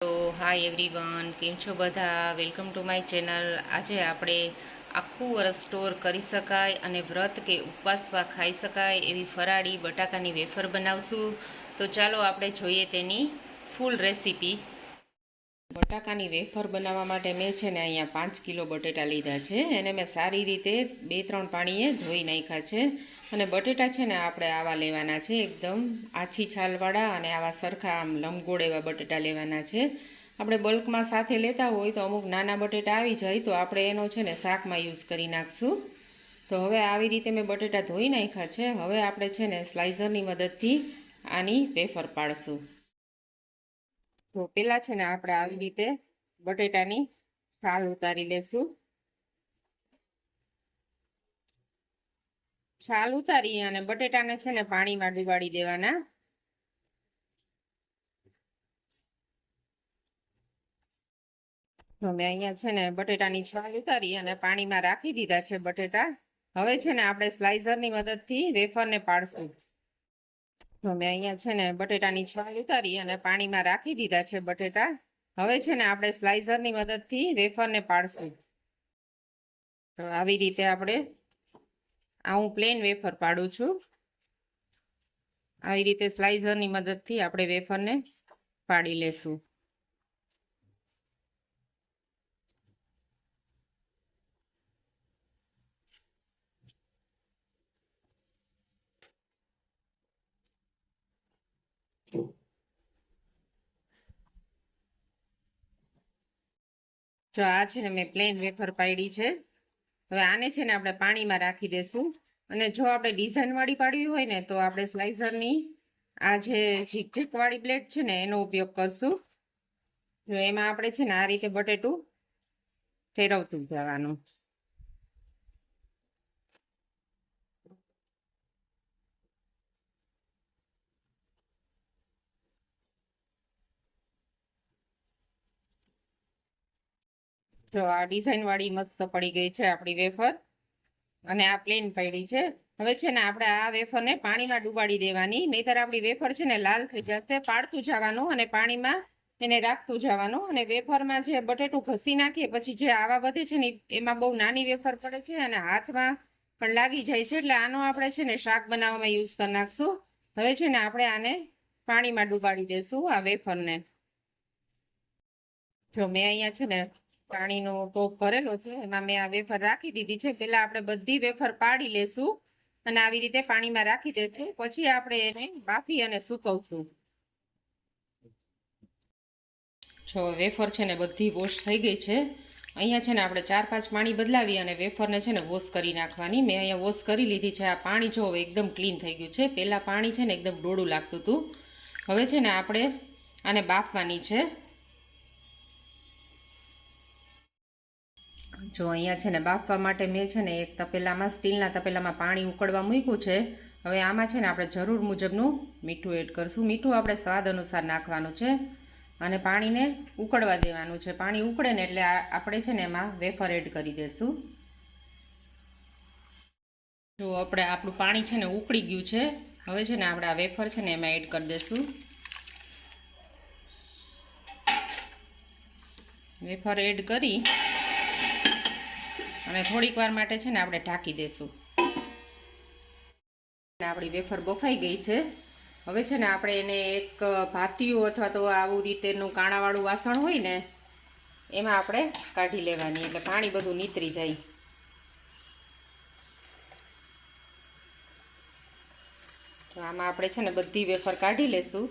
તો hi everyone, કેમ છો બધા? Welcome to my channel. આજે આપણે આખું વરસ સ્ટોર કરી શકાય અને વ્રત કે ઉપવાસમાં ખાઈ શકાય એવી ફરાળી બટાકાની વેફર બનાવશું. તો ચાલો આપણે જોઈએ તેની ફૂલ રેસીપી. બટાકાની વેફર બનાવવા માટે મેં છે ને અહીંયા 5 કિલો બટેટા લીધા છે. એને મેં સારી રીતે 2-3 પાણીએ ધોઈ નાખ્યા છે. અને બટેટા છે ને આપણે આવા લેવાના છે, એકદમ આછી છાલવાળા, અને આવા સરખા આમ લંબગોળ એવા બટેટા લેવાના છે. આપણે બલ્કમાં સાથે લેતા હોય તો અમુક નાના બટેટા આવી જાય તો આપણે એનો છે ને શાકમાં યુઝ કરી નાખશું. તો હવે આવી રીતે મેં બટેટા ધોઈ નાખ્યા છે. હવે આપણે છે ને સ્લાઇસરની મદદથી આની વેફર પાડશું. તો પેલા છે ને આપણે આવી રીતે બટેટાની છાલ ઉતારી લેશું. છાલ ઉતારી અને બટેટાને છે ને પાણીમાં ડુબાડી દેવાના. તો મેં અહીંયા છે ને બટેટાની છાલ ઉતારી અને પાણીમાં રાખી દીધા છે બટેટા. હવે છે ને આપણે સ્લાઇસરની મદદથી વેફરને પાડશું. તો મેં અહીંયા છે ને બટેટાની છાલ ઉતારી અને પાણીમાં રાખી દીધા છે બટેટા. હવે છે ને આપણે સ્લાઇસરની મદદથી વેફરને પાડશું. તો આવી રીતે આપણે હું પ્લેન વેફર પાડું છું. આવી રીતે સ્લાઇસરની મદદથી આપણે વેફરને પાડી લેશું. જો આ છે ને મેં પ્લેન વેફર પાડી છે. હવે આને છે ને આપણે પાણીમાં રાખી દેશું. અને જો આપણે ડિઝાઇનવાળી પાડવી હોય ને તો આપણે સ્લાઇસરની આ જે ઝીકઝીકવાળી બ્લેડ છે ને એનો ઉપયોગ કરશું. જો એમાં આપણે છે ને આ રીતે બટેટું ફેરવતું જવાનું. જો આ ડિઝાઇનવાળી મસ્ત પડી ગઈ છે આપણી વેફર, અને આ પ્લેન પડી છે. હવે છે ને આપણે આ વેફરને પાણીમાં ડુબાડી દેવાની, નહીતર આપણી વેફર છે ને લાલ થઈ જશે. પાડતું જવાનું અને પાણીમાં એને રાખતું જવાનું. અને વેફરમાં જે બટેટું ઘસી નાખીએ પછી જે આવા વધે છે ને એમાં બહુ નાની વેફર પડે છે અને હાથમાં પણ લાગી જાય છે. એટલે આનો આપણે છે ને શાક બનાવવામાં યુઝ કરી નાખશું. હવે છે ને આપણે આને પાણીમાં ડુબાડી દેશું આ વેફરને. જો મેં અહીંયા છે ને પાણીનો ટોપ ભરેલો છે, એમાં મેં આ વેફર રાખી દીધી છે. પહેલા આપણે બધી વેફર પાડી લેશું અને આવી રીતે પાણીમાં રાખી દેશું. પછી આપણે એને બાફી અને સૂકવશું. જો વેફર છે ને બધી વોશ થઈ ગઈ છે. અહીંયા છે ને આપણે 4-5 પાણી બદલાવી અને વેફરને છે ને વોશ કરી નાખવાની. મેં અહીંયા વોશ કરી લીધી છે. આ પાણી જો એકદમ ક્લીન થઈ ગયું છે. પહેલાં પાણી છે ને એકદમ ડોળું લાગતું હતું. હવે છે ને આપણે આને બાફવાની છે. જો અહીંયા છે ને બાફવા માટે મેં છે ને એક તપેલામાં, સ્ટીલના તપેલામાં પાણી ઉકળવા મૂક્યું છે. હવે આમાં છે ને આપણે જરૂર મુજબનું મીઠું એડ કરશું. મીઠું આપણે સ્વાદ અનુસાર નાખવાનું છે અને પાણીને ઉકળવા દેવાનું છે. પાણી ઉકળે ને એટલે આપણે છે ને એમાં વેફર એડ કરી દઈશું. જો આપણું પાણી છે ને ઉકળી ગયું છે. હવે છે ને આપણે આ વેફર છે ને એમાં એડ કરી દઈશું. વેફર એડ કરી અને થોડીક વાર માટે છે ને આપણે ઢાંકી દઈશું. આપણી વેફર બફાઈ ગઈ છે. હવે છે ને આપણે એને એક ભાતિયું અથવા તો આવું રીતેનું કાણાવાળું વાસણ હોય ને એમાં આપણે કાઢી લેવાની, એટલે પાણી બધું નીતરી જાય. તો આમાં આપણે છે ને બધી વેફર કાઢી લેશું.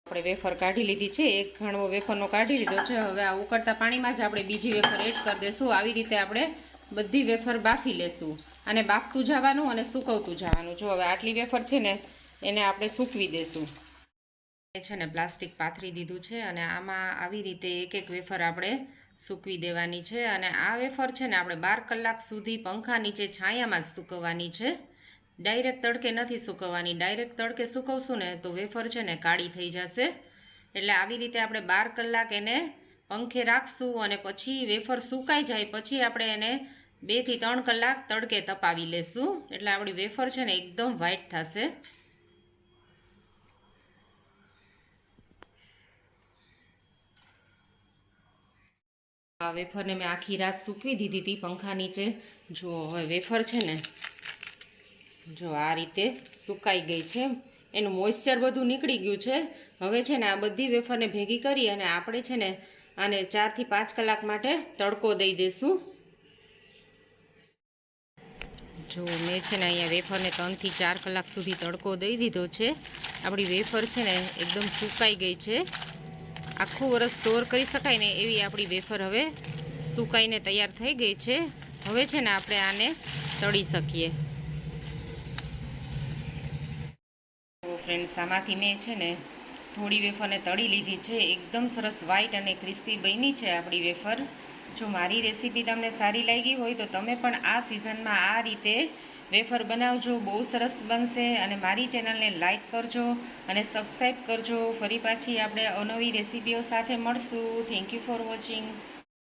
આપણે વેફર કાઢી લીધી છે. એક ઘણવો વેફરનો કાઢી લીધો છે. હવે આ ઉકળતા પાણીમાં જ આપણે બીજી વેફર એડ કરી દઈશું. આવી રીતે આપણે બધી વેફર બાફી લેશું. અને બાફતું જવાનું અને સૂકવતું જવાનું. જો હવે આટલી વેફર છે ને એને આપણે સૂકવી દેશું. છે ને પ્લાસ્ટિક પાથરી દીધું છે અને આમાં આવી રીતે એક એક વેફર આપણે સૂકવી દેવાની છે. અને આ વેફર છે ને આપણે 12 કલાક સુધી પંખા નીચે છાયામાં જ સૂકવવાની છે. ડાયરેક્ટ તડકે નથી સૂકવવાની. ડાયરેક્ટ તડકે સૂકવશું ને તો વેફર છે ને કાળી થઈ જશે. એટલે આવી રીતે આપણે 12 કલાક એને પંખે રાખશું અને પછી વેફર સુકાઈ જાય પછી આપણે એને 2 થી 3 કલાક તડકે તપાવી લેશું. એટલે આપણી વેફર છે ને એકદમ વ્હાઈટ થશે. વેફરને મેં આખી રાત સૂકવી દીધી હતી પંખા નીચે. જો હવે વેફર છે ને જો આ રીતે સુકાઈ ગઈ છે, એનું મોઇશ્ચર બધું નીકળી ગયું છે. હવે છે ને આ બધી વેફરને ભેગી કરી અને આપણે છે ને આને 4 થી 5 કલાક માટે તડકો દઈ દઈશું. જો મેં છે ને અહીંયા વેફરને 3 થી 4 કલાક સુધી તડકો દઈ દીધો છે. આપણી વેફર છે ને એકદમ સુકાઈ ગઈ છે. આખું વરસ સ્ટોર કરી શકાય ને એવી આપણી વેફર હવે સુકાઈને તૈયાર થઈ ગઈ છે. હવે છે ને આપણે આને તળી શકીએ. તો ફ્રેન્ડ્સ, આમાંથી મેં છે ને થોડી વેફરને તળી લીધી છે. એકદમ સરસ વ્હાઈટ અને ક્રિસ્પી બની છે આપણી વેફર. જો મારી રેસીપી તમને સારી લાગી હોય તો તમે પણ આ સિઝનમાં આ રીતે વેફર બનાવજો, બહુ સરસ બનશે. અને મારી ચેનલને લાઇક કરજો અને સબસ્ક્રાઈબ કરજો. ફરી પાછી આપણે અવનવી રેસીપીઓ સાથે મળશું. Thank you for watching.